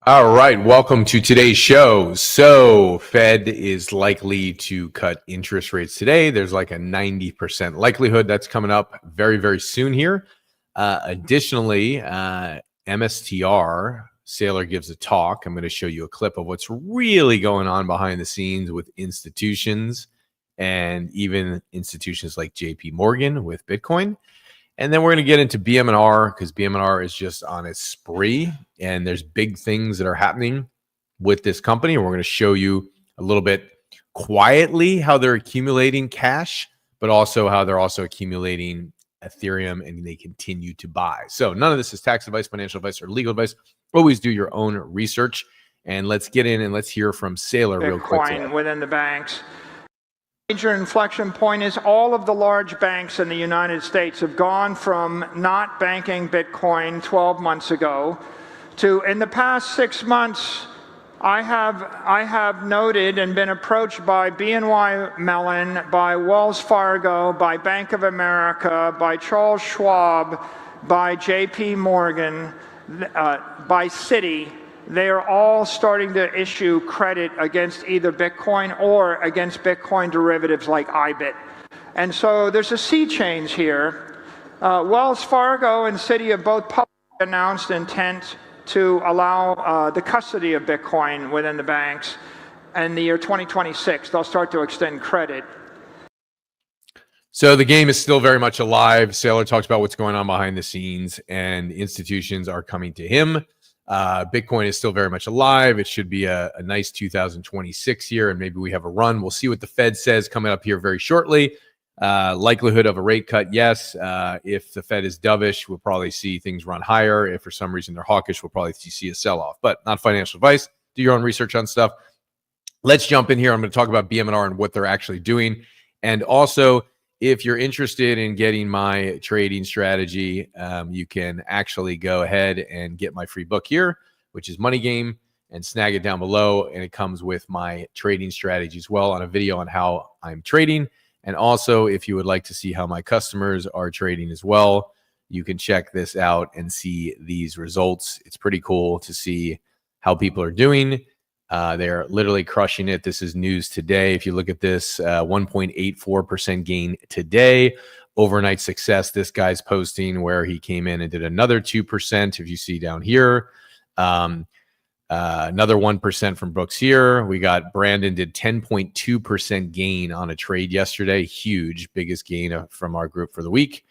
All right, welcome to today's show. So, Fed is likely to cut interest rates today. There's like a 90% likelihood that's coming up very, very soon here. Additionally, MSTR, Saylor gives a talk. I'm going to show you a clip of what's really going on behind the scenes with institutions and even institutions like JP Morgan with Bitcoin. And then we're going to get into BMNR because BMNR is just on its spree and there's big things that are happening with this company. And we're going to show you a little bit quietly how they're accumulating cash, but also how they're also accumulating Ethereum and they continue to buy. So none of this is tax advice, financial advice, or legal advice. Always do your own research. And let's get in and let's hear from Saylor real quick today. Within the banks. Major inflection point is all of the large banks in the United States have gone from not banking Bitcoin 12 months ago to, in the past 6 months, I have noted and been approached by BNY Mellon, by Wells Fargo, by Bank of America, by Charles Schwab, by JP Morgan, by Citi. They are all starting to issue credit against either Bitcoin or against Bitcoin derivatives like IBIT. And so there's a sea change here. Wells Fargo and Citi have both publicly announced intent to allow the custody of Bitcoin within the banks. In the year 2026, they'll start to extend credit. So the game is still very much alive. Saylor talks about what's going on behind the scenes and institutions are coming to him. Bitcoin is still very much alive. It should be a nice 2026 year, and maybe we have a run. We'll see what the Fed says coming up here very shortly. Likelihood of a rate cut, yes. If the Fed is dovish, we'll probably see things run higher. If for some reason they're hawkish, we'll probably see a sell-off. But not financial advice. Do your own research on stuff. Let's jump in here. I'm going to talk about BMNR and what they're actually doing. And also, if you're interested in getting my trading strategy, you can actually go ahead and get my free book here, which is Money Game, and snag it down below. And it comes with my trading strategy as well on a video on how I'm trading. And also, if you would like to see how my customers are trading as well, you can check this out and see these results. It's pretty cool to see how people are doing. They're literally crushing it. This is news today. If you look at this, 1.84% gain today. Overnight success, this guy's posting where he came in and did another 2%. If you see down here, another 1% from Brooks here. We got Brandon did 10.2% gain on a trade yesterday. Huge, biggest gain from our group for the week.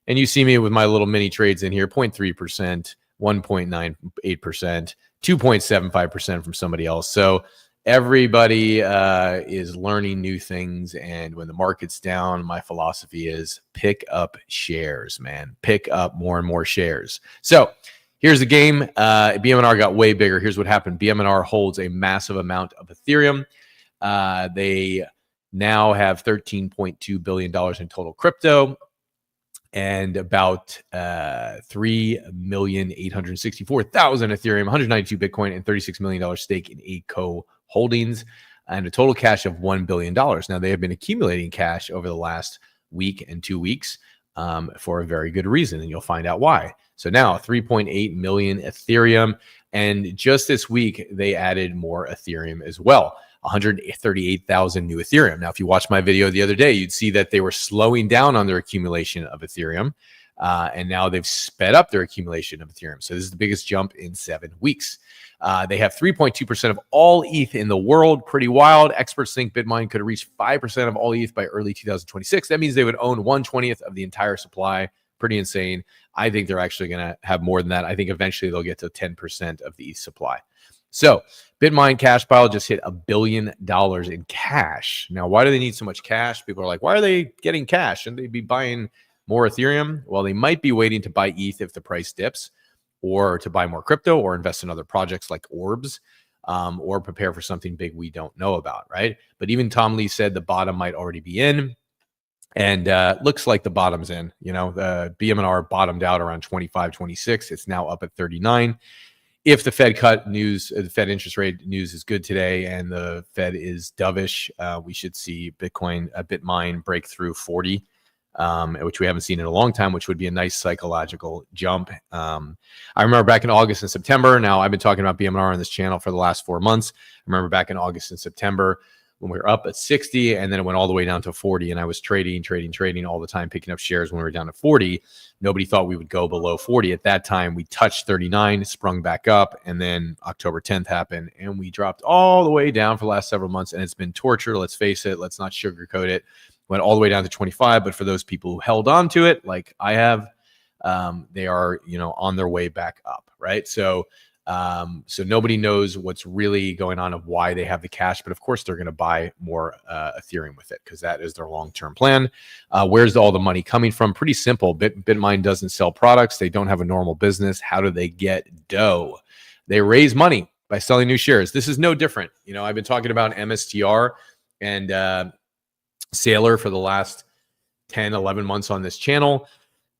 And you see me with my little mini trades in here, 0.3%, 1.98%. 2.75% from somebody else. So everybody is learning new things. And when the market's down, my philosophy is pick up shares, man. Pick up more and more shares. So here's the game. BMNR got way bigger. Here's what happened. BMNR holds a massive amount of Ethereum. They now have $13.2 billion in total crypto, and about 3,864,000 Ethereum, 192 Bitcoin, and $36 million stake in ACO Holdings, and a total cash of $1 billion. Now, they have been accumulating cash over the last week and 2 weeks for a very good reason, and you'll find out why. So now 3.8 million Ethereum, and just this week, they added more Ethereum as well. 138,000 new Ethereum. Now, if you watched my video the other day, you'd see that they were slowing down on their accumulation of Ethereum, and now they've sped up their accumulation of Ethereum. So this is the biggest jump in 7 weeks. They have 3.2% of all ETH in the world. Pretty wild. Experts think Bitcoin could reach 5% of all ETH by early 2026. That means they would own 1/20th of the entire supply. Pretty insane. I think they're actually going to have more than that. I think eventually they'll get to 10% of the ETH supply. So Bitmain cash pile just hit $1 billion in cash. Now, why do they need so much cash? People are like, why are they getting cash? Shouldn't they be buying more Ethereum? Well, they might be waiting to buy ETH if the price dips, or to buy more crypto, or invest in other projects like Orbs, or prepare for something big we don't know about, right? But even Tom Lee said the bottom might already be in. And looks like the bottom's in. You know, the BMNR bottomed out around 25, 26. It's now up at 39. If the Fed cut news, the Fed interest rate news is good today, and the Fed is dovish, we should see Bitcoin, Bitmine break through 40 which we haven't seen in a long time, which would be a nice psychological jump. I remember back in August and September. Now, I've been talking about BMNR on this channel for the last 4 months. I remember back in August and September when we were up at 60, and then it went all the way down to 40, and I was trading all the time, picking up shares when we were down to 40. Nobody thought we would go below 40. At that time, we touched 39, sprung back up, and then October 10th happened, and we dropped all the way down for the last several months, and it's been torture. Let's face it. Let's not sugarcoat it. Went all the way down to 25, but for those people who held on to it, like I have, they are, on their way back up, right? So nobody knows what's really going on of why they have the cash, but of course they're going to buy more Ethereum with it because that is their long-term plan. Where's all the money coming from? Pretty simple. Bitmine doesn't sell products. They don't have a normal business. How do they get dough? They raise money by selling new shares. This is no different. I've been talking about MSTR and Sailor for the last 10, 11 months on this channel.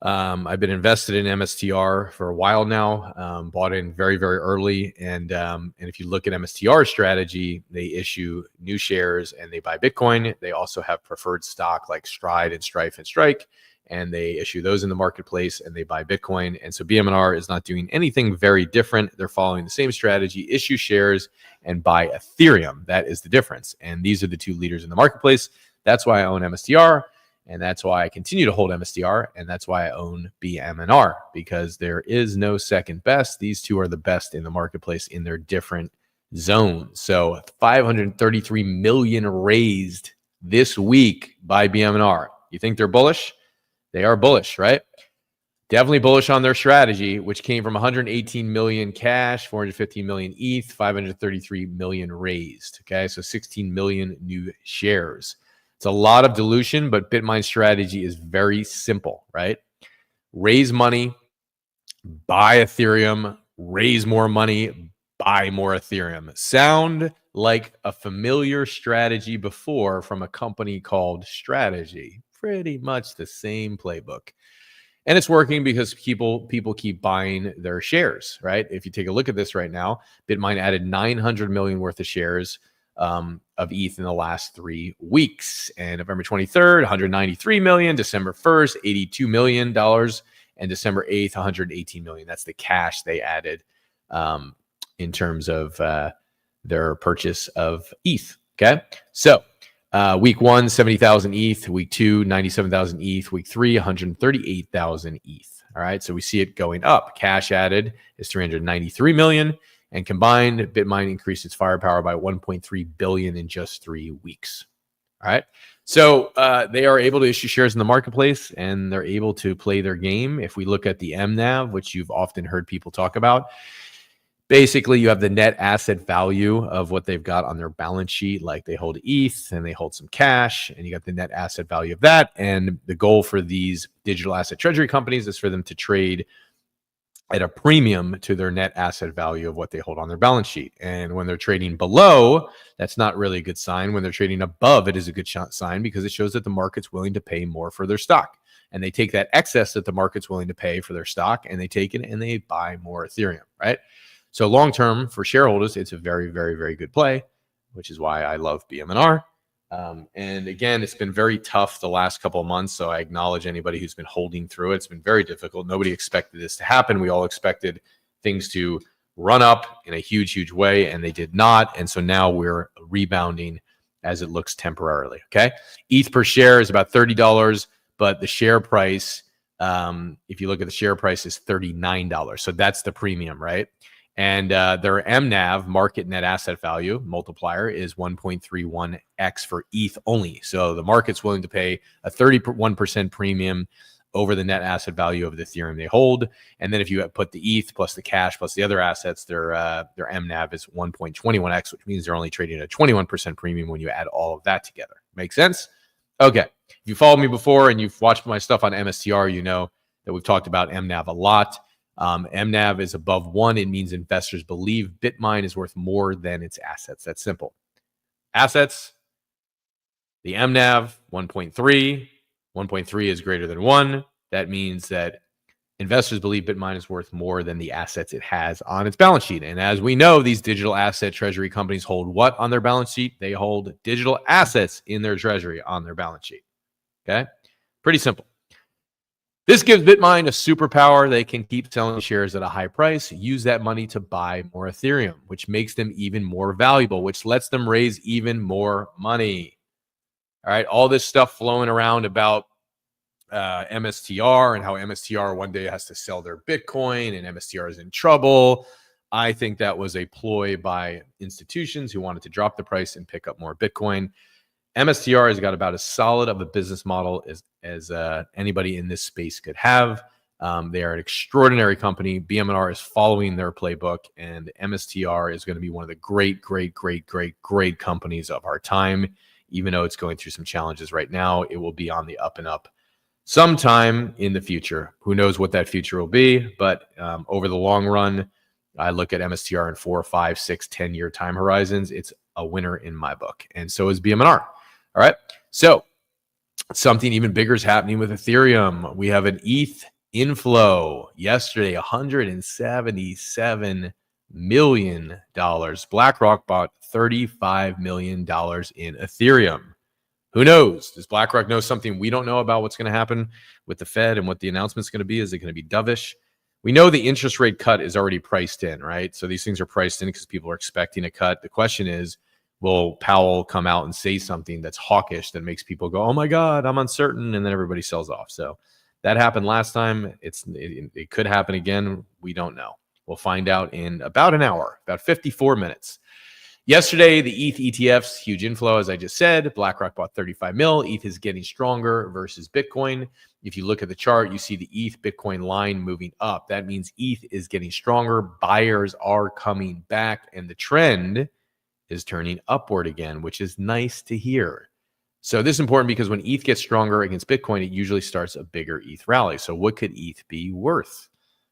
I've been invested in MSTR for a while now, bought in very, very early. And if you look at MSTR's strategy, they issue new shares and they buy Bitcoin. They also have preferred stock like Stride and Strife and Strike, and they issue those in the marketplace and they buy Bitcoin. And so BMNR is not doing anything very different. They're following the same strategy, issue shares and buy Ethereum. That is the difference. And these are the two leaders in the marketplace. That's why I own MSTR. And that's why I continue to hold MSTR, and that's why I own BMNR, because there is no second best. These two are the best in the marketplace in their different zones. So 533 million raised this week by BMNR. You think they're bullish? They are bullish, right? Definitely bullish on their strategy, which came from 118 million cash, 415 million ETH, 533 million raised. Okay, so 16 million new shares. It's a lot of dilution, but Bitmine's strategy is very simple, right? Raise money, buy Ethereum, raise more money, buy more Ethereum. Sound like a familiar strategy before from a company called Strategy. Pretty much the same playbook. And it's working because people keep buying their shares, right? If you take a look at this right now, Bitmine added 900 million worth of shares of ETH in the last 3 weeks. And November 23rd, 193 million, December 1st, $82 million, and December 8th, 118 million. That's the cash they added in terms of their purchase of ETH. Okay. So week 1, 70,000 ETH, week 2, 97,000 ETH, week 3, 138,000 ETH. All right. So we see it going up. Cash added is 393 million. And combined, Bitmine increased its firepower by 1.3 billion in just 3 weeks. All right. So they are able to issue shares in the marketplace and they're able to play their game. If we look at the MNAV, which you've often heard people talk about, basically you have the net asset value of what they've got on their balance sheet. Like they hold ETH and they hold some cash, and you got the net asset value of that. And the goal for these digital asset treasury companies is for them to trade at a premium to their net asset value of what they hold on their balance sheet. And when they're trading below, that's not really a good sign. When they're trading above, it is a good sign because it shows that the market's willing to pay more for their stock. And they take that excess that the market's willing to pay for their stock and they take it and they buy more Ethereum, right? So long-term for shareholders, it's a very, very, very good play, which is why I love BMNR. And again, it's been very tough the last couple of months. So I acknowledge anybody who's been holding through it. It's been very difficult. Nobody expected this to happen. We all expected things to run up in a huge, huge way, and they did not. And so now we're rebounding as it looks temporarily. Okay. ETH per share is about $30, but the share price, if you look at the share price, is $39. So that's the premium, right? And their MNAV, market net asset value multiplier, is 1.31x for ETH only. So the market's willing to pay a 31% premium over the net asset value of the Ethereum they hold. And then if you put the ETH plus the cash plus the other assets, their MNAV is 1.21x, which means they're only trading at a 21% premium when you add all of that together. Make sense? Okay. If you followed me before and you've watched my stuff on MSTR, you know that we've talked about MNAV a lot. MNAV is above 1. It means investors believe Bitmine is worth more than its assets. That's simple. Assets, the MNAV, 1.3. 1.3 is greater than 1. That means that investors believe Bitmine is worth more than the assets it has on its balance sheet. And as we know, these digital asset treasury companies hold what on their balance sheet? They hold digital assets in their treasury on their balance sheet. Okay. Pretty simple. This gives Bitmain a superpower. They can keep selling shares at a high price, use that money to buy more Ethereum, which makes them even more valuable, which lets them raise even more money. All right, all this stuff flowing around about MSTR and how MSTR one day has to sell their Bitcoin and MSTR is in trouble. I think that was a ploy by institutions who wanted to drop the price and pick up more Bitcoin. MSTR has got about as solid of a business model as anybody in this space could have. They are an extraordinary company. BMNR is following their playbook, and MSTR is going to be one of the great companies of our time. Even though it's going through some challenges right now, it will be on the up and up sometime in the future. Who knows what that future will be? But over the long run, I look at MSTR in 4, 5, 6, 10-year time horizons. It's a winner in my book, and so is BMNR. All right. So something even bigger is happening with Ethereum. We have an ETH inflow yesterday, $177 million. BlackRock bought $35 million in Ethereum. Who knows? Does BlackRock know something we don't know about what's going to happen with the Fed and what the announcement is going to be? Is it going to be dovish? We know the interest rate cut is already priced in, right? So these things are priced in because people are expecting a cut. The question is, will Powell come out and say something that's hawkish that makes people go, oh my God, I'm uncertain, and then everybody sells off. So that happened last time. It could happen again. We don't know. We'll find out in about an hour, about 54 minutes. Yesterday, the ETH ETFs, huge inflow, as I just said. BlackRock bought 35 mil. ETH is getting stronger versus Bitcoin. If you look at the chart, you see the ETH Bitcoin line moving up. That means ETH is getting stronger. Buyers are coming back, and the trend is turning upward again, which is nice to hear. So this is important because when ETH gets stronger against Bitcoin, it usually starts a bigger ETH rally. So what could ETH be worth?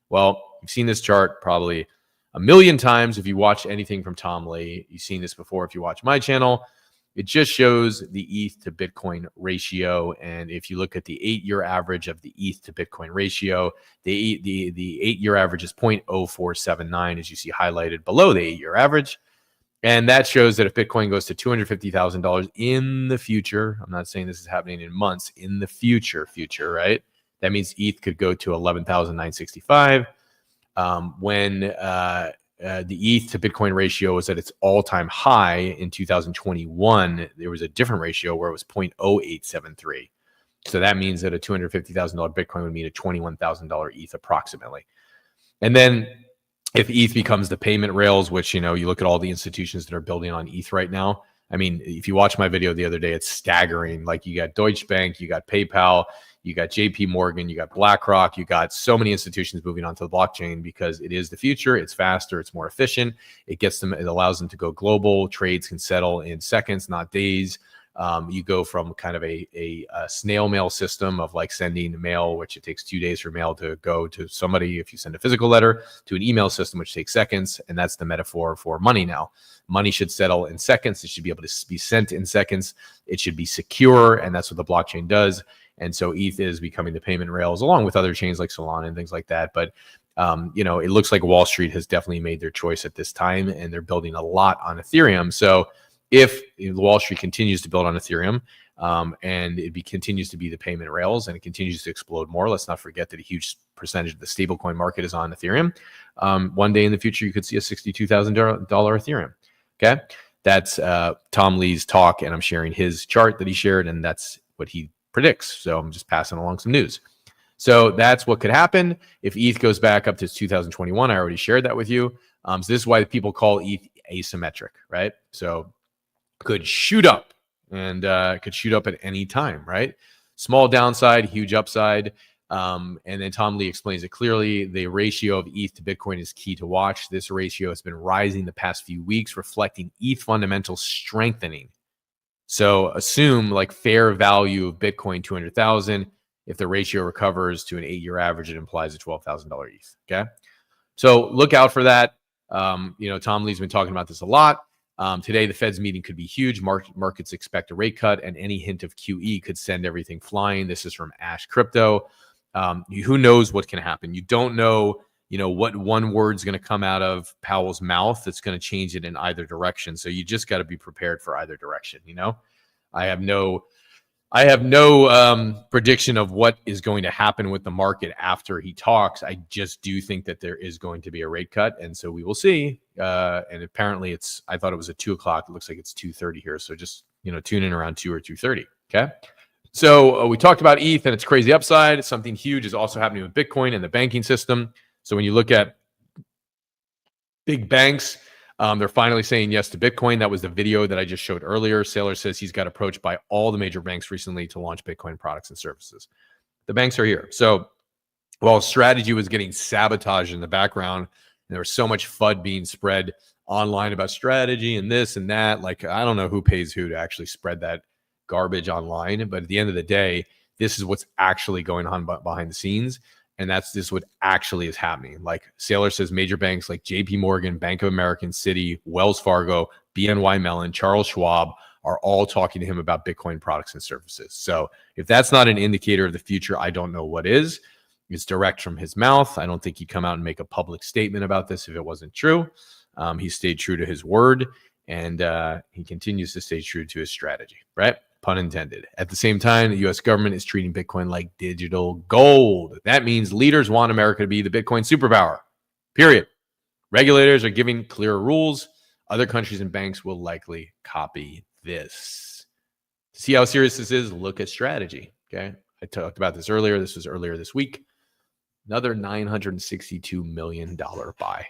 Well, you've seen this chart probably a million times. If you watch anything from Tom Lee, you've seen this before. If you watch my channel, it just shows the ETH to Bitcoin ratio. And if you look at the 8-year average of the ETH to Bitcoin ratio, the 8-year average is 0.0479, as you see highlighted below the 8-year average. And that shows that if Bitcoin goes to $250,000 in the future, I'm not saying this is happening in months, in the future, right? That means ETH could go to 11,965. When the ETH to Bitcoin ratio was at its all-time high in 2021, there was a different ratio where it was 0.0873. So that means that a $250,000 Bitcoin would mean a $21,000 ETH approximately. And then if ETH becomes the payment rails, which, you look at all the institutions that are building on ETH right now. I mean, if you watch my video the other day, it's staggering. Like you got Deutsche Bank, you got PayPal, you got JP Morgan, you got BlackRock, you got so many institutions moving onto the blockchain because it is the future. It's faster, it's more efficient. It allows them to go global. Trades can settle in seconds, not days. You go from kind of a snail mail system of like sending mail, which it takes 2 days for mail to go to somebody if you send a physical letter, to an email system, which takes seconds. And that's the metaphor for money now. Money should settle in seconds. It should be able to be sent in seconds. It should be secure. And that's what the blockchain does. And so ETH is becoming the payment rails along with other chains like Solana and things like that. But it looks like Wall Street has definitely made their choice at this time, and they're building a lot on Ethereum. So if Wall Street continues to build on Ethereum and it continues to be the payment rails and it continues to explode more, let's not forget that a huge percentage of the stablecoin market is on Ethereum. One day in the future, you could see a $62,000 Ethereum. Okay. That's Tom Lee's talk, and I'm sharing his chart that he shared, and that's what he predicts. So I'm just passing along some news. So that's what could happen if ETH goes back up to 2021. I already shared that with you. So this is why people call ETH asymmetric, right? So could shoot up and could shoot up at any time, right? Small downside, huge upside. And then Tom Lee explains it clearly. The ratio of ETH to Bitcoin is key to watch. This ratio has been rising the past few weeks, reflecting ETH fundamentals strengthening. So assume like fair value of Bitcoin, 200,000. If the ratio recovers to an 8-year average, it implies a $12,000 ETH. Okay. So look out for that. Tom Lee's been talking about this a lot. Today, the Fed's meeting could be huge. Markets expect a rate cut, and any hint of QE could send everything flying. This is from Ash Crypto. Who knows what can happen? You don't know, what one word's going to come out of Powell's mouth that's going to change it in either direction. So you just got to be prepared for either direction. I have no I have no prediction of what is going to happen with the market after he talks. I just do think that there is going to be a rate cut, and so we will see. And apparently, I thought it was at 2:00. It looks like it's 2:30 here. So just tune in around 2 or 2:30. Okay. So we talked about ETH and its crazy upside. Something huge is also happening with Bitcoin and the banking system. So when you look at big banks, they're finally saying yes to Bitcoin. That was the video that I just showed earlier. Saylor says he's got approached by all the major banks recently to launch Bitcoin products and services. The banks are here. So while strategy was getting sabotaged in the background, and there was so much FUD being spread online about strategy and this and that, like I don't know who pays who to actually spread that garbage online. But at the end of the day, this is what's actually going on behind the scenes. And that's this what actually is happening. Like Saylor says, major banks like JP Morgan, Bank of America, Citi, Wells Fargo, BNY Mellon, Charles Schwab are all talking to him about Bitcoin products and services. So if that's not an indicator of the future, I don't know what is. It's direct from his mouth. I don't think he'd come out and make a public statement about this if it wasn't true. He stayed true to his word, and he continues to stay true to his strategy, right? Pun intended. At the same time, the U.S. government is treating Bitcoin like digital gold. That means leaders want America to be the Bitcoin superpower, period. Regulators are giving clearer rules. Other countries and banks will likely copy this. To see how serious this is, look at strategy, okay? I talked about this earlier. This was earlier this week. Another $962 million buy.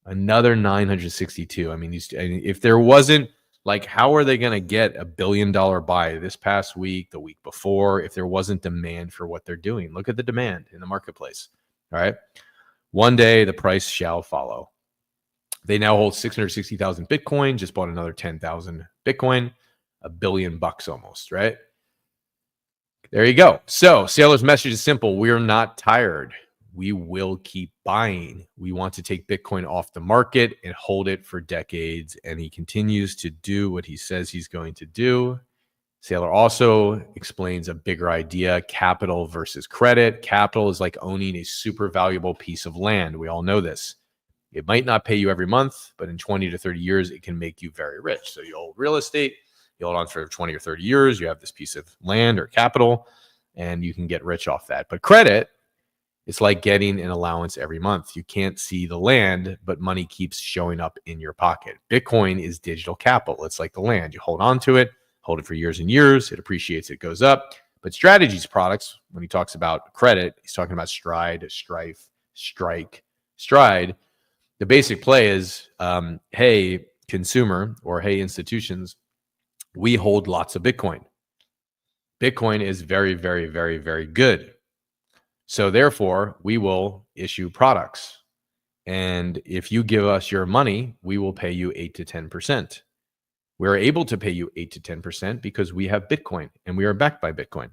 Another 962. I mean, if there wasn't, like, how are they going to get $1 billion buy this past week, the week before, if there wasn't demand for what they're doing? Look at the demand in the marketplace. All right. One day the price shall follow. They now hold 660,000 Bitcoin, just bought another 10,000 Bitcoin, $1 billion almost, right? There you go. So Saylor's message is simple. We're not tired. We will keep buying. We want to take Bitcoin off the market and hold it for decades. And he continues to do what he says he's going to do. Saylor also explains a bigger idea, capital versus credit. Capital is like owning a super valuable piece of land. We all know this. It might not pay you every month, but in 20 to 30 years, it can make you very rich. So you hold real estate, you hold on for 20 or 30 years, you have this piece of land or capital, and you can get rich off that. But credit, it's like getting an allowance every month. You can't see the land, but money keeps showing up in your pocket. Bitcoin is digital capital. It's like the land. You hold on to it, hold it for years and years. It appreciates, it goes up. But Strategy's products, when he talks about credit, he's talking about Stride, Strife, Strike, Stride. The basic play is, hey, consumer, or hey, institutions, we hold lots of Bitcoin. Bitcoin is very, very, very, very good. So therefore, we will issue products. And if you give us your money, we will pay you 8 to 10%. We're able to pay you 8 to 10% because we have Bitcoin and we are backed by Bitcoin.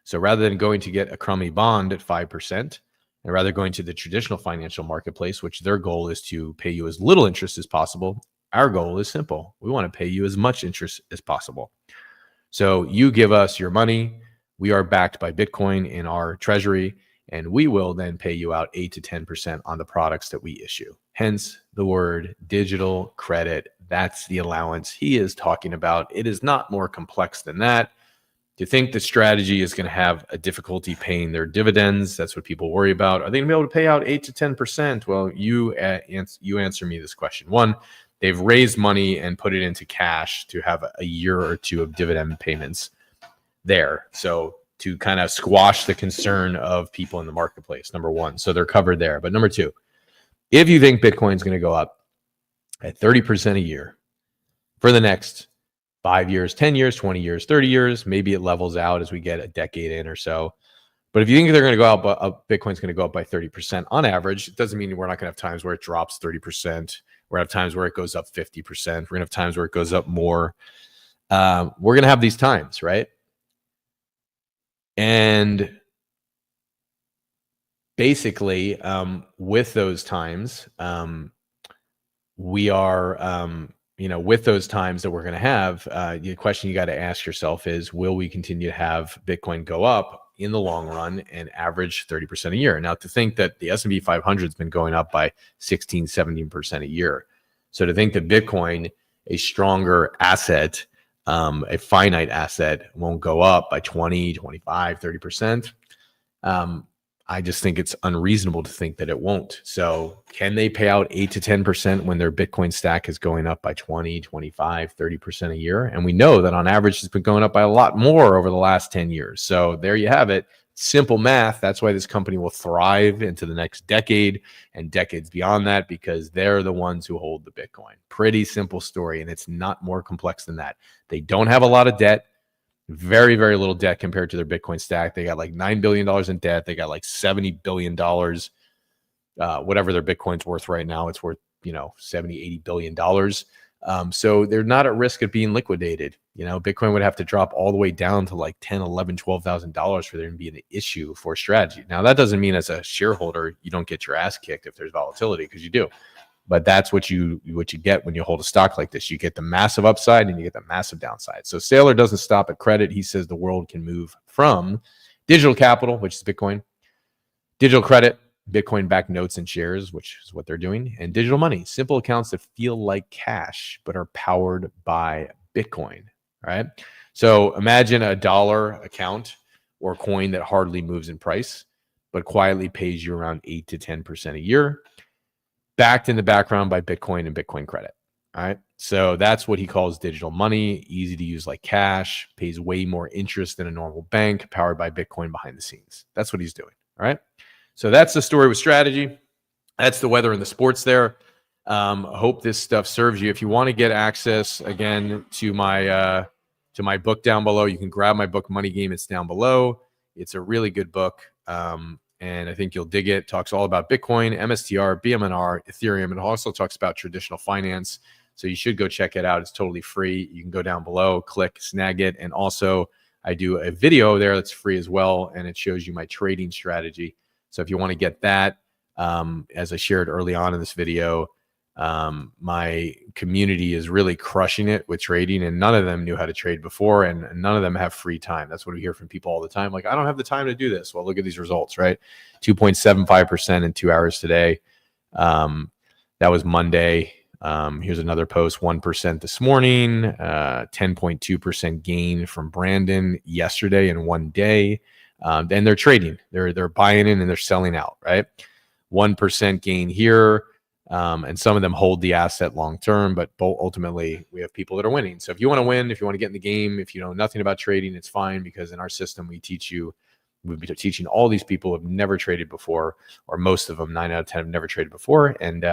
So rather than going to get a crummy bond at 5%, and rather going to the traditional financial marketplace, which their goal is to pay you as little interest as possible, our goal is simple. We want to pay you as much interest as possible. So you give us your money. We are backed by Bitcoin in our treasury, and we will then pay you out 8 to 10% on the products that we issue. Hence the word digital credit. That's the allowance he is talking about. It is not more complex than that. To think the strategy is going to have a difficulty paying their dividends, that's what people worry about. Are they going to be able to pay out 8 to 10%? Well, you answer me this question. One, they've raised money and put it into cash to have a year or two of dividend payments there. So to kind of squash the concern of people in the marketplace, number one. So they're covered there. But number two, if you think Bitcoin is going to go up at 30% a year for the next 5 years, 10 years, 20 years, 30 years, maybe it levels out as we get a decade in or so. But if you think they're going to go up, Bitcoin's going to go up by 30% on average, it doesn't mean we're not going to have times where it drops 30%. We're going to have times where it goes up 50%. We're going to have times where it goes up more. We're going to have these times, right? And basically, with those times, we are... with those times that we're going to have, the question you got to ask yourself is, will we continue to have Bitcoin go up in the long run and average 30% a year? Now, to think that the S&P 500 has been going up by 16, 17% a year. So to think that Bitcoin, a stronger asset, a finite asset won't go up by 20, 25, 30%. I just think it's unreasonable to think that it won't. So can they pay out 8 to 10% when their Bitcoin stack is going up by 20, 25, 30% a year? And we know that on average, it's been going up by a lot more over the last 10 years. So there you have it. Simple math. That's why this company will thrive into the next decade and decades beyond that, because they're the ones who hold the Bitcoin. Pretty simple story. And it's not more complex than that. They don't have a lot of debt. Very, very little debt compared to their Bitcoin stack. They got like $9 billion in debt. They got like $70 billion, whatever their Bitcoin's worth right now. It's worth, 70, $80 billion. So they're not at risk of being liquidated. Bitcoin would have to drop all the way down to like $10, $11, $12,000 for there to be an issue for strategy. Now, that doesn't mean as a shareholder, you don't get your ass kicked if there's volatility, because you do. But that's what you get when you hold a stock like this. You get the massive upside and you get the massive downside. So Saylor doesn't stop at credit. He says the world can move from digital capital, which is Bitcoin, digital credit, Bitcoin-backed notes and shares, which is what they're doing, and digital money, simple accounts that feel like cash but are powered by Bitcoin, right? So imagine a dollar account or coin that hardly moves in price, but quietly pays you around 8 to 10% a year, backed in the background by Bitcoin and Bitcoin credit. All right. So that's what he calls digital money, easy to use like cash, pays way more interest than a normal bank, powered by Bitcoin behind the scenes. That's what he's doing. All right. So that's the story with strategy. That's the weather and the sports there. Hope this stuff serves you. If you want to get access again to my book down below, you can grab my book Money Game. It's down below. It's a really good book. And I think you'll dig it. Talks all about Bitcoin, MSTR, BMNR, Ethereum, and it also talks about traditional finance. So you should go check it out. It's totally free. You can go down below, click, snag it. And also I do a video there that's free as well. And it shows you my trading strategy. So if you want to get that, as I shared early on in this video, my community is really crushing it with trading, and none of them knew how to trade before, and none of them have free time. That's what we hear from people all the time. Like, I don't have the time to do this. Well, look at these results, right? 2.75% in 2 hours today. That was Monday. Here's another post, 1% this morning, 10.2% gain from Brandon yesterday in 1 day. And they're trading. They're buying in and they're selling out, right? 1% gain here. And some of them hold the asset long term, but ultimately we have people that are winning. So if you want to win, if you want to get in the game, if you know nothing about trading, it's fine, because in our system we'll be teaching all these people who have never traded before, or most of them, 9 out of 10 have never traded before, and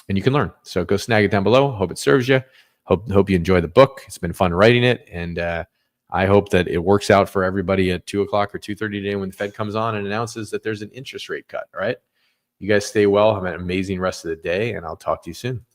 you can learn. So go snag it down below. Hope it serves you. Hope you enjoy the book. It's been fun writing it, and I hope that it works out for everybody at 2 o'clock or 2:30 today when the Fed comes on and announces that there's an interest rate cut. All right. You guys stay well. Have an amazing rest of the day, and I'll talk to you soon.